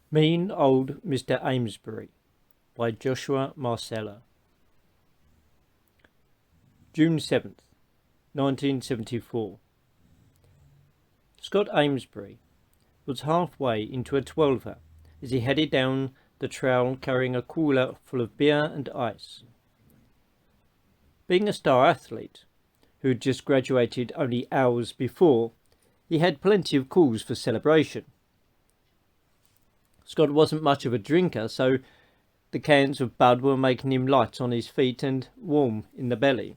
Mean Old Mr. Amesbury by Joshua Marsella. June 7th, 1974. Scott Amesbury was halfway into a 12er as he headed down the trail carrying a cooler full of beer and ice. Being a star athlete who had just graduated only hours before, he had plenty of cause for celebration. Scott wasn't much of a drinker, so the cans of Bud were making him light on his feet and warm in the belly.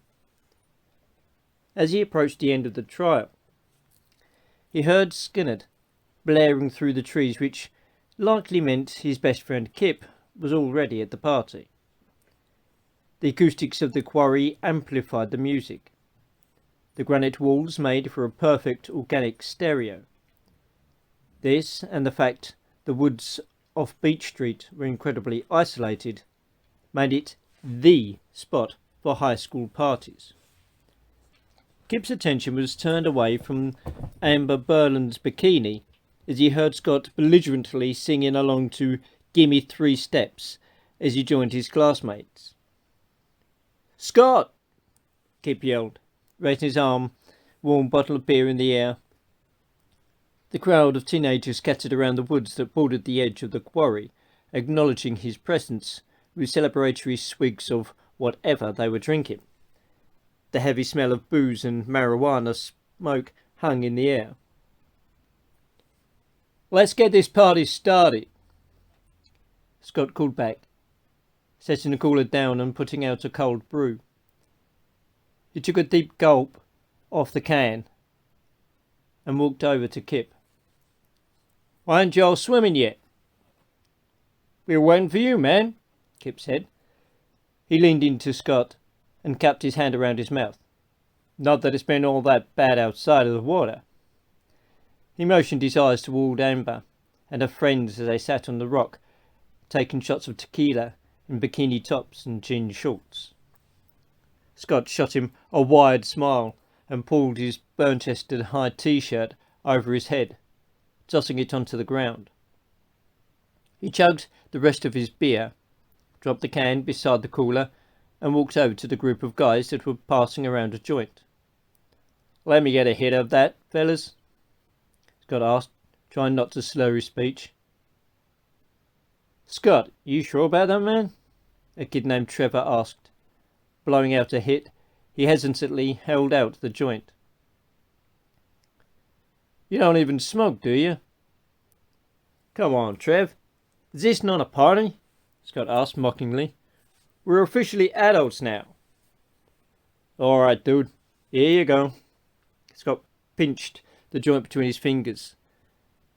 As he approached the end of the trail, he heard Skinner blaring through the trees, which likely meant his best friend Kip was already at the party. The acoustics of the quarry amplified the music. The granite walls made for a perfect organic stereo. This, and the fact the woods off Beach Street were incredibly isolated, made it the spot for high school parties. Kip's attention was turned away from Amber Berland's bikini as he heard Scott belligerently singing along to "Gimme 3 Steps" as he joined his classmates. "Scott!" Kip yelled, raising his warm bottle of beer in the air. The crowd of teenagers scattered around the woods that bordered the edge of the quarry, acknowledging his presence with celebratory swigs of whatever they were drinking. The heavy smell of booze and marijuana smoke hung in the air. "Let's get this party started," Scott called back, setting the cooler down and putting out a cold brew. He took a deep gulp off the can and walked over to Kip. "Why aren't y'all swimming yet?" "We were waiting for you, man," Kip said. He leaned into Scott and cupped his hand around his mouth. "Not that it's been all that bad outside of the water." He motioned his eyes toward Amber and her friends as they sat on the rock, taking shots of tequila in bikini tops and jean shorts. Scott shot him a wide smile and pulled his burn-chested high t-shirt over his head, tossing it onto the ground. He chugged the rest of his beer, dropped the can beside the cooler, and walked over to the group of guys that were passing around a joint. "Let me get a hit of that, fellas?" Scott asked, trying not to slur his speech. "Scott, you sure about that, man?" a kid named Trevor asked. Blowing out a hit, he hesitantly held out the joint. "You don't even smoke, do you?" "Come on, Trev. Is this not a party?" Scott asked mockingly. "We're officially adults now." "All right, dude. Here you go." Scott pinched the joint between his fingers,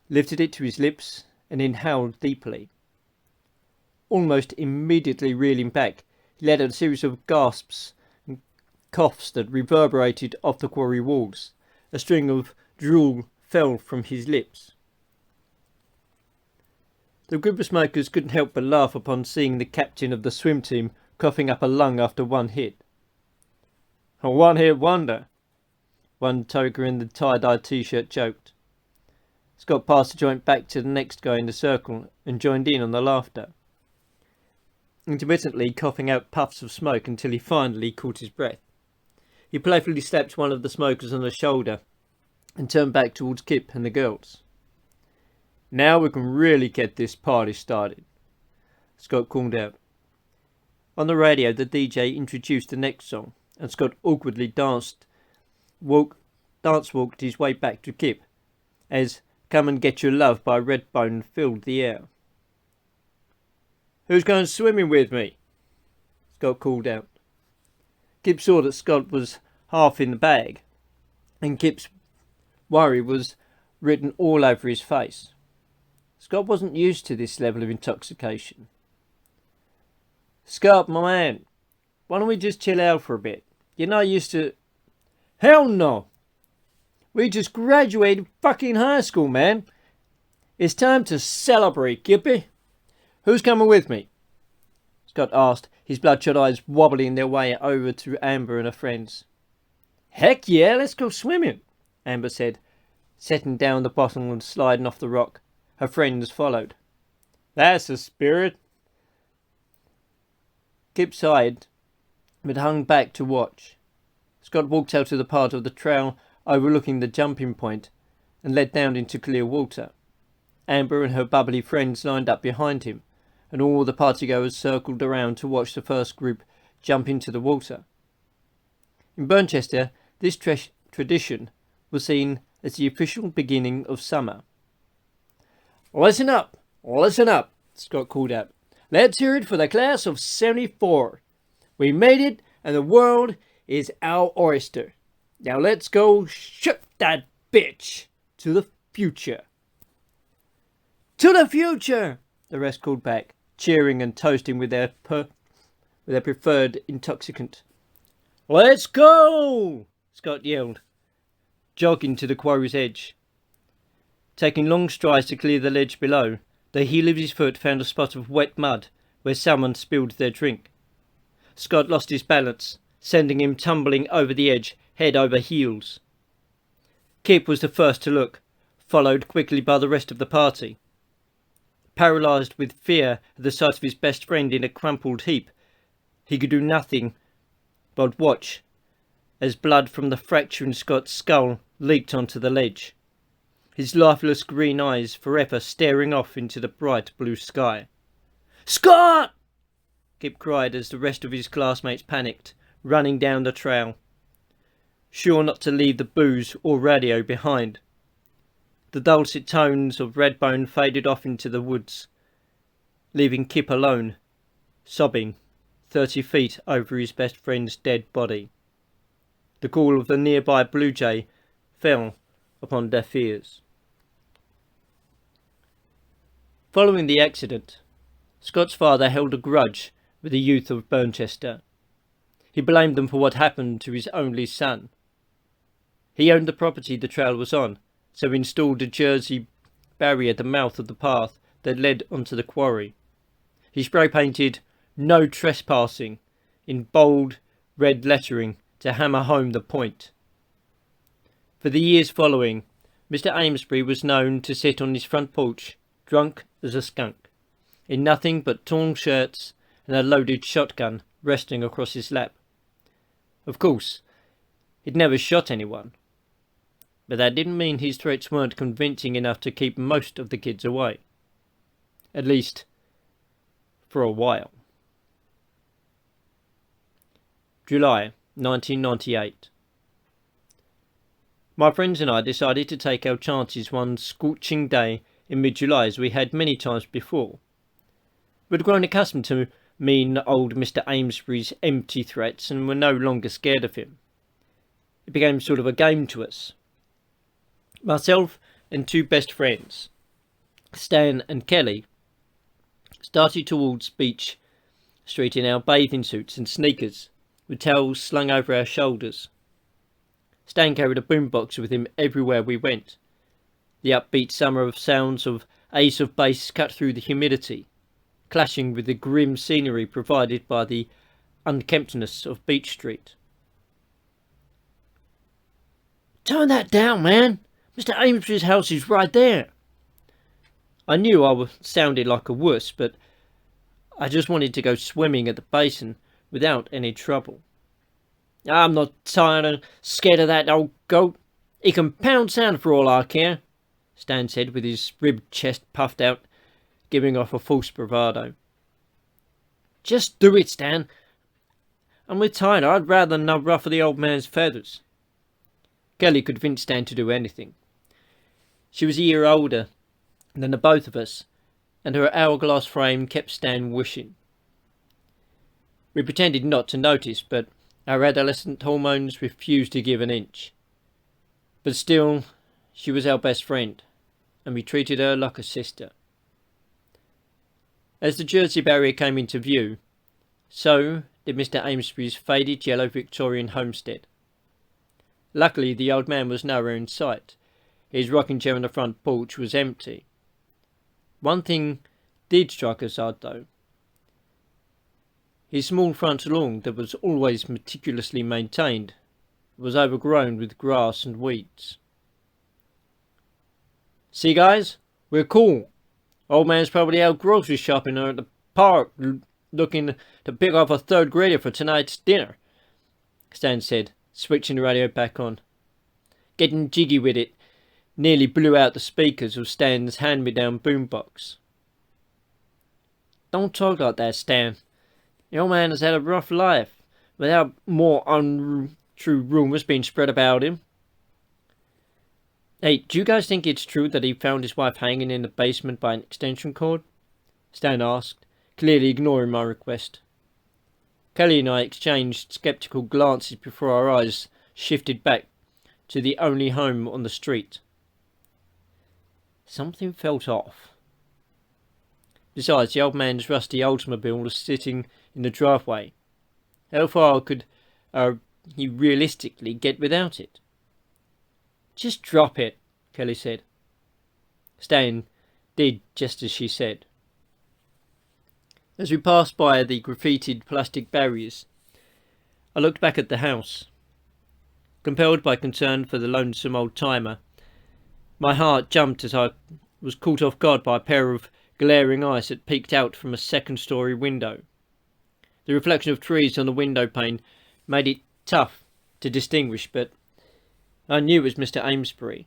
lifted it to his lips, and inhaled deeply. Almost immediately reeling back, he let out a series of gasps and coughs that reverberated off the quarry walls. A string of drool fell from his lips. The group of smokers couldn't help but laugh upon seeing the captain of the swim team coughing up a lung after one hit. "A one-hit wonder," one toker in the tie-dye t-shirt joked. Scott passed the joint back to the next guy in the circle and joined in on the laughter, intermittently coughing out puffs of smoke until he finally caught his breath. He playfully slapped one of the smokers on the shoulder and turned back towards Kip and the girls. "Now we can really get this party started," Scott called out. On the radio, the DJ introduced the next song, and Scott awkwardly dance walked his way back to Kip as "Come and Get Your Love" by Redbone filled the air. "Who's going swimming with me?" Scott called out. Kip saw that Scott was half in the bag, and Kip's worry was written all over his face. Scott wasn't used to this level of intoxication. "Scott, my man, why don't we just chill out for a bit? You're not used to..." "Hell no! We just graduated fucking high school, man. It's time to celebrate, Kippy. Who's coming with me?" Scott asked, his bloodshot eyes wobbling their way over to Amber and her friends. "Heck yeah, let's go swimming," Amber said, setting down the bottle and sliding off the rock. Her friends followed. That's the spirit. Kip sighed, but hung back to watch. Scott walked out to the part of the trail overlooking the jumping point and led down into clear water. Amber and her bubbly friends lined up behind him, and all the partygoers circled around to watch the first group jump into the water. In Burnchester, this tradition was seen as the official beginning of summer. Listen up, Scott called out. Let's hear it for the class of '74. We made it, and the world is our oyster. Now let's go shoot that bitch to the future. To the future, the rest called back, cheering and toasting with their preferred intoxicant. Let's go, Scott yelled, jogging to the quarry's edge. Taking long strides to clear the ledge below, the heel of his foot found a spot of wet mud where someone spilled their drink. Scott lost his balance, sending him tumbling over the edge, head over heels. Kip was the first to look, followed quickly by the rest of the party. Paralysed with fear at the sight of his best friend in a crumpled heap, he could do nothing but watch as blood from the fracture in Scott's skull leaked onto the ledge, his lifeless green eyes forever staring off into the bright blue sky. Scott! Kip cried as the rest of his classmates panicked, running down the trail, sure not to leave the booze or radio behind. The dulcet tones of Redbone faded off into the woods, leaving Kip alone, sobbing 30 feet over his best friend's dead body. The call of the nearby blue jay fell upon deaf ears. Following the accident, Scott's father held a grudge with the youth of Burnchester. He blamed them for what happened to his only son. He owned the property the trail was on, so installed a jersey barrier at the mouth of the path that led onto the quarry. He spray-painted "No Trespassing" in bold red lettering to hammer home the point. For the years following, Mr. Amesbury was known to sit on his front porch, drunk as a skunk, in nothing but torn shirts and a loaded shotgun resting across his lap. Of course, he'd never shot anyone, but that didn't mean his threats weren't convincing enough to keep most of the kids away. At least, for a while. July 1998. My friends and I decided to take our chances one scorching day in mid-July, as we had many times before. We'd grown accustomed to mean old Mr. Amesbury's empty threats and were no longer scared of him. It became sort of a game to us. Myself and two best friends, Stan and Kelly, started towards Beach Street in our bathing suits and sneakers, with towels slung over our shoulders. Stan carried a boombox with him everywhere we went. The upbeat summer of sounds of Ace of Base cut through the humidity, clashing with the grim scenery provided by the unkemptness of Beach Street. Turn that down, man! Mr. Amesbury's house is right there. I knew I sounded like a wuss, but I just wanted to go swimming at the basin without any trouble. I'm not tired and scared of that old goat. He can pound sand for all I care, Stan said with his ribbed chest puffed out, giving off a false bravado. Just do it, Stan. I'm with Tyler. I'd rather not ruffle the old man's feathers. Kelly could convince Stan to do anything. She was a year older than the both of us, and her hourglass frame kept Stan wishing. We pretended not to notice, but our adolescent hormones refused to give an inch. But still, she was our best friend, and we treated her like a sister. As the Jersey barrier came into view, so did Mr. Amesbury's faded yellow Victorian homestead. Luckily, the old man was nowhere in sight. His rocking chair on the front porch was empty. One thing did strike us odd, though. His small front lawn, that was always meticulously maintained, was overgrown with grass and weeds. See, guys, we're cool, Old man's probably out grocery shopping or at the park looking to pick off a third grader for tonight's dinner," Stan said, switching the radio back on. Getting jiggy with it nearly blew out the speakers of Stan's hand-me-down boombox. "Don't talk like that, Stan. The old man has had a rough life, without more untrue rumours being spread about him." "Hey, do you guys think it's true that he found his wife hanging in the basement by an extension cord?" Stan asked, clearly ignoring my request. Kelly and I exchanged sceptical glances before our eyes shifted back to the only home on the street. Something felt off. Besides, the old man's rusty Oldsmobile was sitting in the driveway. How far could he realistically get without it? "Just drop it," Kelly said. Stan did just as she said. As we passed by the graffitied plastic barriers, I looked back at the house. Compelled by concern for the lonesome old-timer, my heart jumped as I was caught off guard by a pair of glaring eyes that peeked out from a second-story window. The reflection of trees on the window pane made it tough to distinguish, but I knew it was Mr. Amesbury.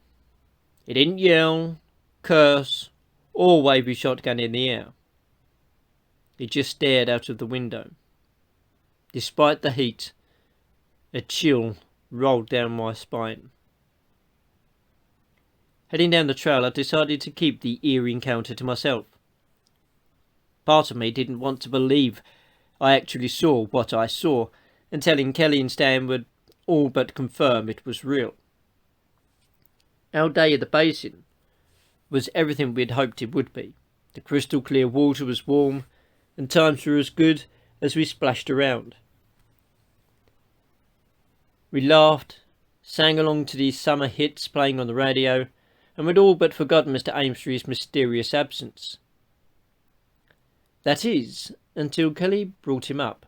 He didn't yell, curse, or wave his shotgun in the air. He just stared out of the window. Despite the heat, a chill rolled down my spine. Heading down the trail, I decided to keep the eerie encounter to myself. Part of me didn't want to believe I actually saw what I saw, and telling Kelly and Stan would all but confirm it was real. Our day at the basin was everything we had hoped it would be. The crystal clear water was warm, and times were as good as we splashed around. We laughed, sang along to these summer hits playing on the radio, and we'd all but forgotten Mr. Amesbury's mysterious absence. That is, until Kelly brought him up.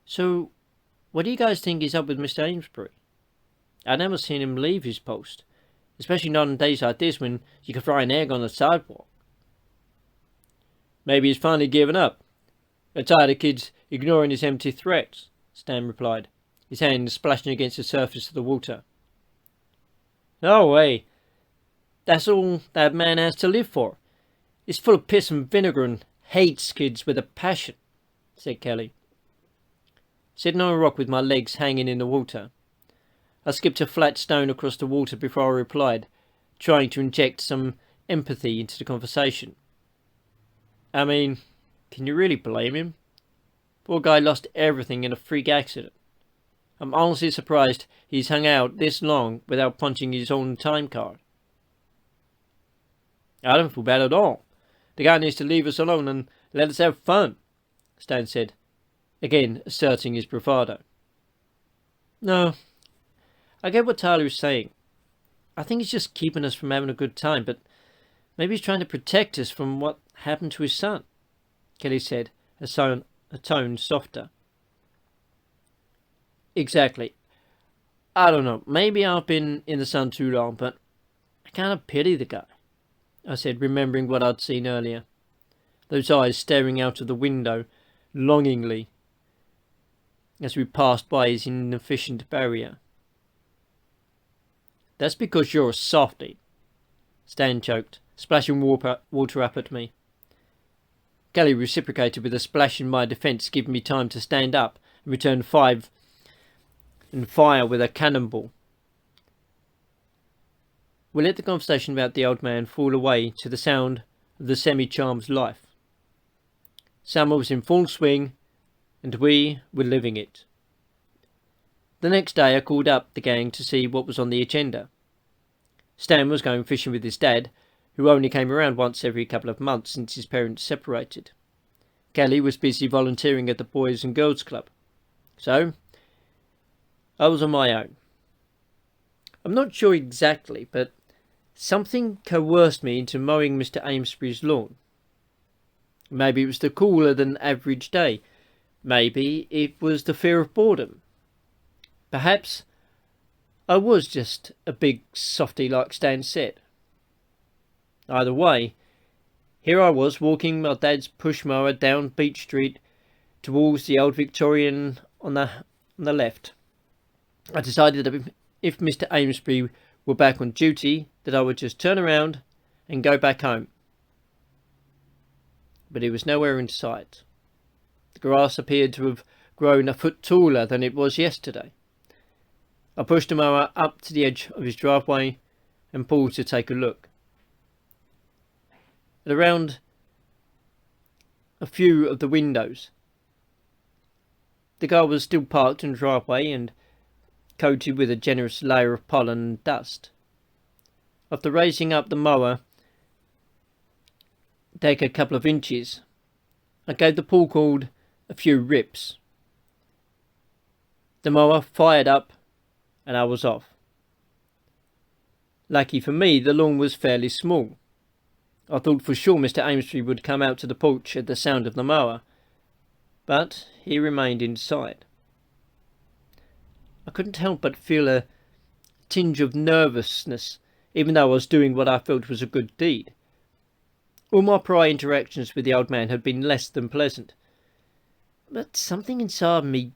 "So, what do you guys think is up with Mr. Amesbury? I've never seen him leave his post, especially not on days like this when you can fry an egg on the sidewalk." "Maybe he's finally given up. I'm tired of kids ignoring his empty threats," Stan replied, his hand splashing against the surface of the water. "No way. That's all that man has to live for. He's full of piss and vinegar and hates kids with a passion," said Kelly. Sitting on a rock with my legs hanging in the water, I skipped a flat stone across the water before I replied, trying to inject some empathy into the conversation. "I mean, can you really blame him? Poor guy lost everything in a freak accident. I'm honestly surprised he's hung out this long without punching his own time card." "I don't feel bad at all. The guy needs to leave us alone and let us have fun," Stan said, again asserting his bravado. "No, I get what Tyler is saying. I think he's just keeping us from having a good time, but maybe he's trying to protect us from what happened to his son," Kelly said, a tone softer. "Exactly. I don't know. Maybe I've been in the sun too long, but I kind of pity the guy," I said, remembering what I'd seen earlier. Those eyes staring out of the window longingly as we passed by his inefficient barrier. "That's because you're a softie," Stan choked, splashing water up at me. Kelly reciprocated with a splash in my defence, giving me time to stand up and return 5 and fire with a cannonball. We let the conversation about the old man fall away to the sound of the semi-charm's life. Summer was in full swing, and we were living it. The next day I called up the gang to see what was on the agenda. Stan was going fishing with his dad, who only came around once every couple of months since his parents separated. Kelly was busy volunteering at the Boys and Girls Club. So, I was on my own. I'm not sure exactly, but something coerced me into mowing Mr. Amesbury's lawn. Maybe it was the cooler than average day. Maybe it was the fear of boredom. Perhaps I was just a big softy like Stan said. Either way, here I was walking my dad's push mower down Beach Street towards the old Victorian on the left. I decided that if Mr. Amesbury were back on duty, that I would just turn around and go back home. But he was nowhere in sight. The grass appeared to have grown a foot taller than it was yesterday. I pushed the mower up to the edge of his driveway and paused to take a look. At around a few of the windows, the car was still parked in the driveway and coated with a generous layer of pollen and dust. After raising up the mower, take a couple of inches, I gave the pull cord a few rips. The mower fired up and I was off. Lucky for me, the lawn was fairly small. I thought for sure Mr. Amesbury would come out to the porch at the sound of the mower, but he remained inside. I couldn't help but feel a tinge of nervousness, even though I was doing what I felt was a good deed. All my prior interactions with the old man had been less than pleasant, but something inside me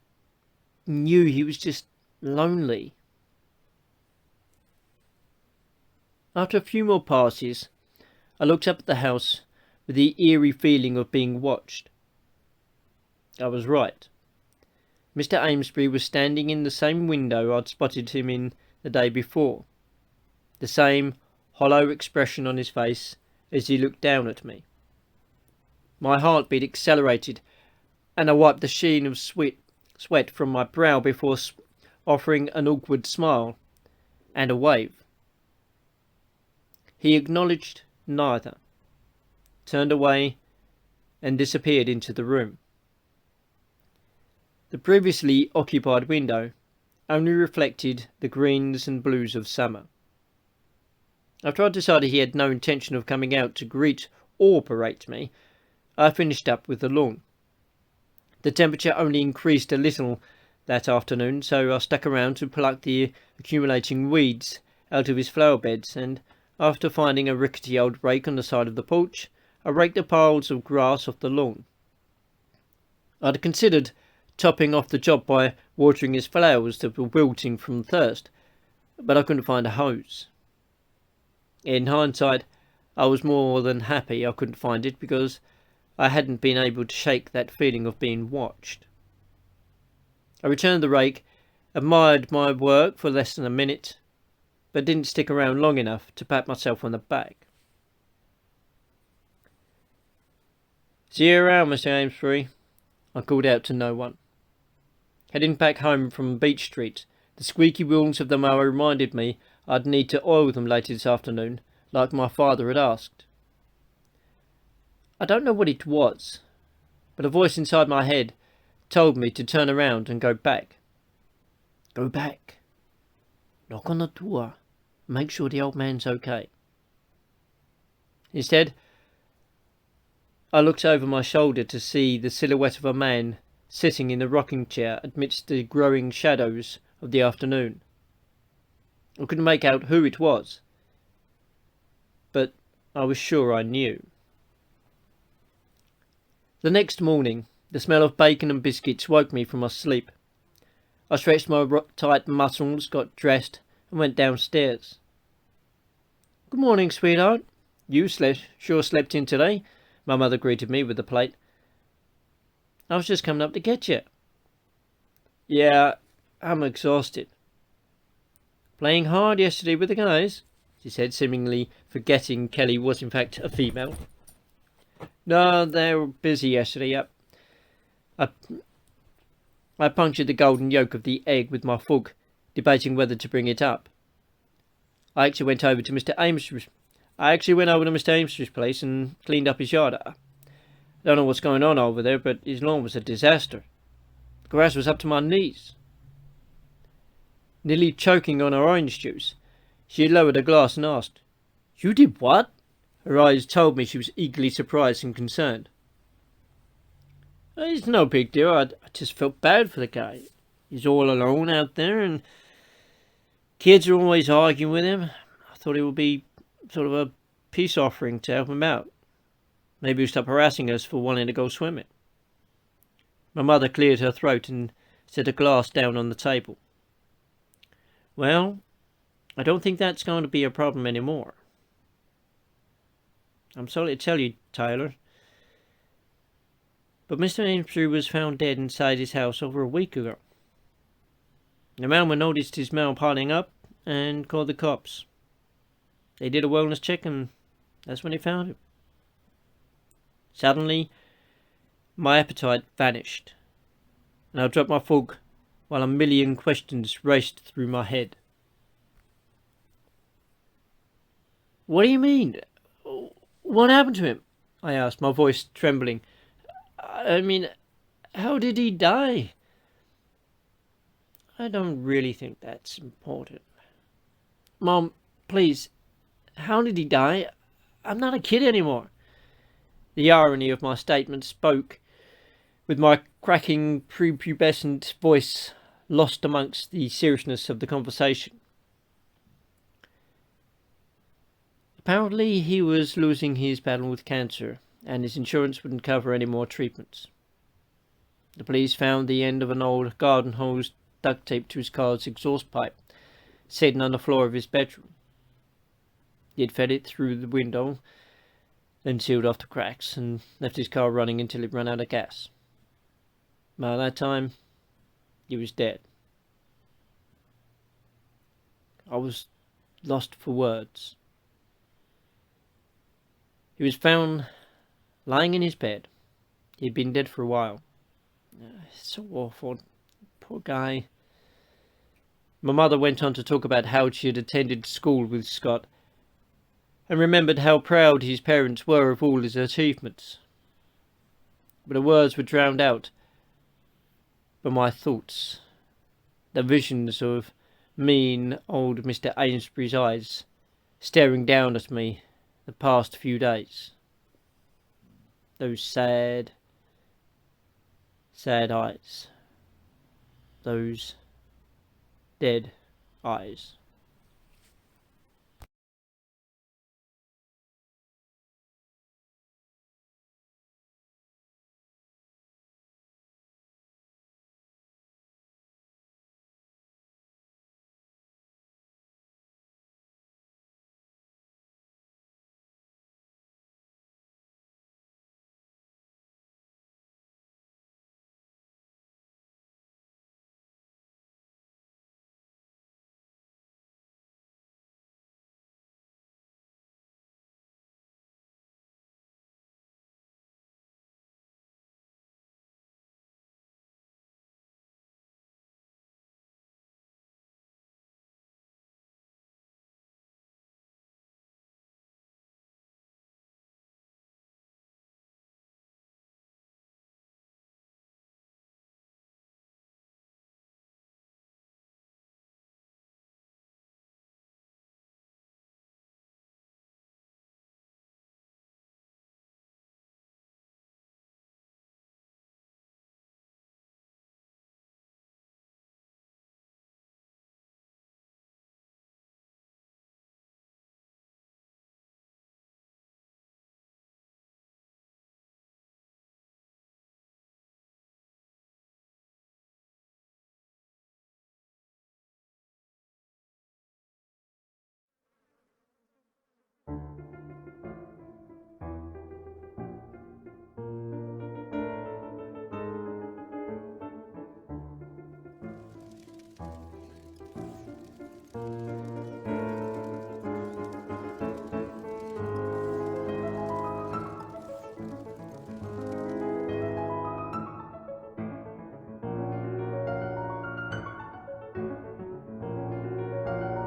knew he was just lonely. After a few more passes, I looked up at the house with the eerie feeling of being watched. I was right. Mr. Amesbury was standing in the same window I'd spotted him in the day before, the same hollow expression on his face as he looked down at me. My heartbeat accelerated, and I wiped the sheen of sweat from my brow before offering an awkward smile and a wave. He acknowledged neither, turned away, and disappeared into the room. The previously occupied window only reflected the greens and blues of summer. After I decided he had no intention of coming out to greet or berate me, I finished up with the lawn. The temperature only increased a little that afternoon, so I stuck around to pluck the accumulating weeds out of his flower beds, and after finding a rickety old rake on the side of the porch, I raked the piles of grass off the lawn. I'd considered topping off the job by watering his flowers that were wilting from thirst, but I couldn't find a hose. In hindsight, I was more than happy I couldn't find it, because I hadn't been able to shake that feeling of being watched. I returned the rake, admired my work for less than a minute, but didn't stick around long enough to pat myself on the back. "See you around, Mr. Amesbury," I called out to no one. Heading back home from Beach Street, the squeaky wheels of the mower reminded me I'd need to oil them later this afternoon, like my father had asked. I don't know what it was, but a voice inside my head told me to turn around and go back. Go back. Knock on the door. Make sure the old man's okay. Instead, I looked over my shoulder to see the silhouette of a man sitting in the rocking chair amidst the growing shadows of the afternoon. I couldn't make out who it was, but I was sure I knew. The next morning, the smell of bacon and biscuits woke me from my sleep. I stretched my tight muscles, got dressed, and went downstairs. "Good morning, sweetheart. You sure slept in today," my mother greeted me with a plate. "I was just coming up to get you." "Yeah, I'm exhausted." "Playing hard yesterday with the guys?" she said, seemingly forgetting Kelly was in fact a female. "No, they were busy yesterday. I punctured the golden yolk of the egg with my fork, debating whether to bring it up. I actually went over to Mr. Amesbury's place and cleaned up his yard. I don't know what's going on over there, but his lawn was a disaster. The grass was up to my knees." Nearly choking on her orange juice, she lowered a glass and asked, "You did what?" Her eyes told me she was eagerly surprised and concerned. "It's no big deal. I just felt bad for the guy. He's all alone out there, and kids are always arguing with him. I thought it would be sort of a peace offering to help him out. Maybe he'll stop harassing us for wanting to go swimming. My mother cleared her throat and set a glass down on the table. Well, I don't think that's going to be a problem anymore. I'm sorry to tell you, Tyler, but Mr. Amesbury was found dead inside his house over a week ago. The mailman noticed his mail piling up and called the cops. They did a wellness check and that's when they found him. Suddenly, my appetite vanished, and I dropped my fork while a million questions raced through my head. What do you mean? What happened to him? I asked, my voice trembling. I mean, how did he die? I don't really think that's important. Mom, please, how did he die? I'm not a kid anymore. The irony of my statement spoke with my cracking prepubescent voice lost amongst the seriousness of the conversation. Apparently he was losing his battle with cancer, and his insurance wouldn't cover any more treatments. The police found the end of an old garden hose duct taped to his car's exhaust pipe, sitting on the floor of his bedroom. He had fed it through the window, then sealed off the cracks and left his car running until it ran out of gas. By that time, he was dead. I was lost for words. He was found lying in his bed. He had been dead for a while. It's so awful. Poor guy. My mother went on to talk about how she had attended school with Scott and remembered how proud his parents were of all his achievements. But the words were drowned out by my thoughts, the visions of mean old Mr. Amesbury's eyes staring down at me the past few days. Those sad, sad eyes. Those dead eyes.